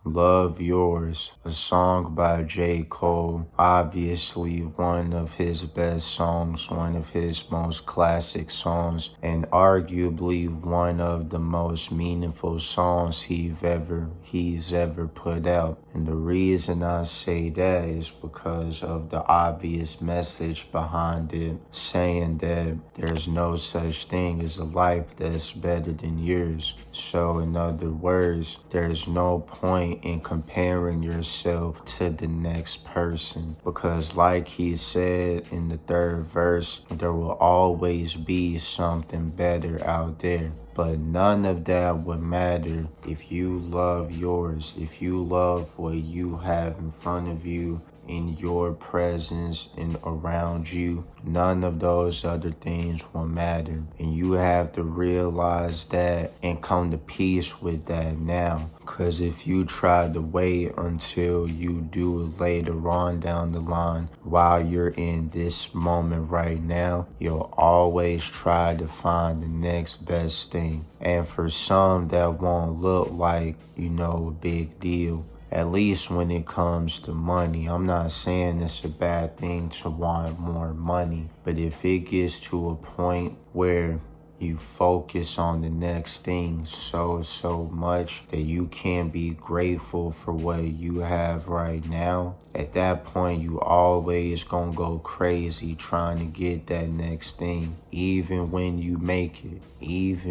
Love Yourz, a song by J. Cole. Obviously one of his best songs, one of his most classic songs, and arguably one of the most meaningful songs he's ever put out. And the reason I say that is because of the obvious message behind it, saying that there's no such thing as a life that's better than yours. So in other words, there's no point in comparing yourself to the next person, because like he said in the third verse, there will always be something better out there. But none of that would matter if you love yours, if you love what you have in front of you, in your presence and around you. None of those other things will matter. And you have to realize that and come to peace with that now. Because if you try to wait until you do it later on down the line, while you're in this moment right now, you'll always try to find the next best thing. And for some, that won't look like, a big deal. At least when it comes to money. I'm not saying it's a bad thing to want more money, but if it gets to a point where you focus on the next thing so much that you can't be grateful for what you have right now, at that point you always gonna go crazy trying to get that next thing. Even when you make it, if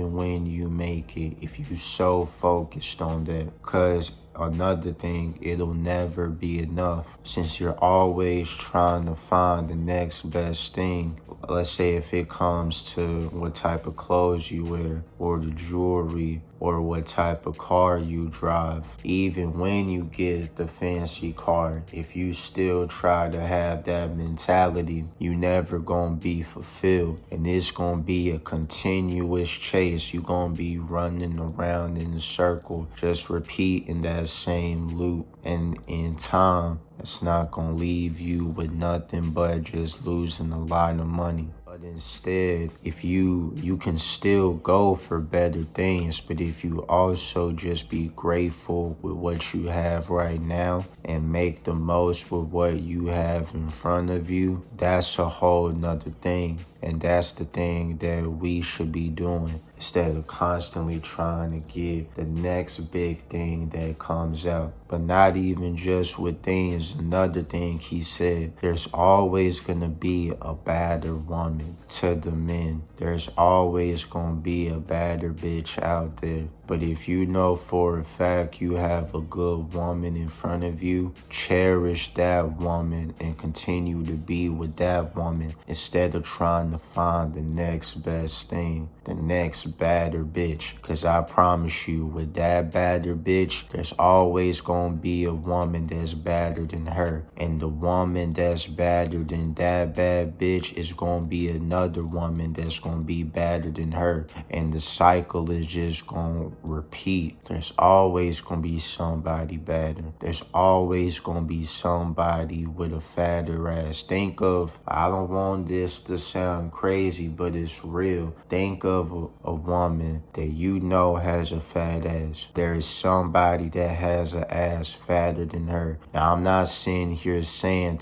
you so focused on that. Cause another thing, it'll never be enough. Since you're always trying to find the next best thing, let's say if it comes to what type of clothes you wear, or the jewelry, or what type of car you drive. Even when you get the fancy car, if you still try to have that mentality, you never gonna be fulfilled. And it's gonna be a continuous chase. You gonna be running around in a circle, just repeating that same loop. And in time, it's not gonna leave you with nothing but just losing a lot of money. But instead, if you can still go for better things, but if you also just be grateful with what you have right now and make the most with what you have in front of you, that's a whole nother thing. And that's the thing that we should be doing, instead of constantly trying to get the next big thing that comes out. But not even just with things. Another thing he said, there's always gonna be a badder woman to the men. There's always gonna be a badder bitch out there. But if you know for a fact you have a good woman in front of you, cherish that woman and continue to be with that woman instead of trying to find the next best thing, the next badder bitch. Cause I promise you, with that badder bitch, there's always gonna be a woman that's badder than her. And the woman that's badder than that bad bitch is gonna be another woman that's gonna be badder than her. And the cycle is just gonna repeat. There's always gonna be somebody better. There's always gonna be somebody with a fatter ass. Think of, I don't want this to sound crazy, but it's real. Think of a woman that you know has a fat ass. There is somebody that has an ass fatter than her. Now, I'm not sitting here saying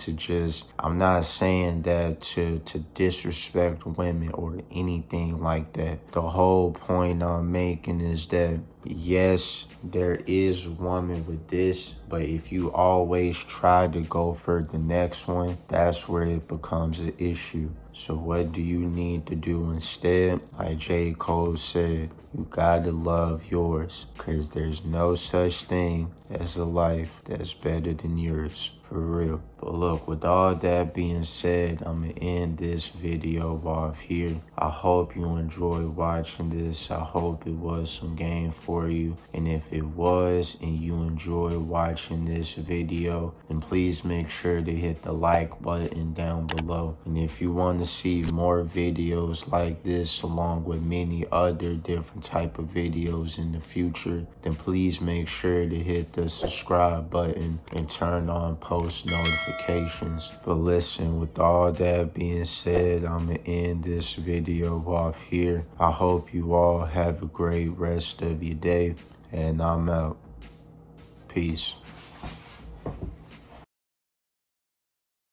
I'm not saying that to disrespect women or anything like that. The whole point I'm making is that yes, there is a woman with this, but if you always try to go for the next one, that's where it becomes an issue. So what do you need to do instead? Like J. Cole said, you gotta love yours, cause there's no such thing as a life that's better than yours, for real. But look, with all that being said, I'm gonna end this video off here. I hope you enjoyed watching this. I hope it was some game for you. And if it was and you enjoyed watching this video, then please make sure to hit the like button down below. And if you want to see more videos like this along with many other different type of videos in the future, then please make sure to hit the subscribe button and turn on post notifications. But listen, with all that being said, I'm gonna end this video off here. I hope you all have a great rest of your day, and I'm out. Peace.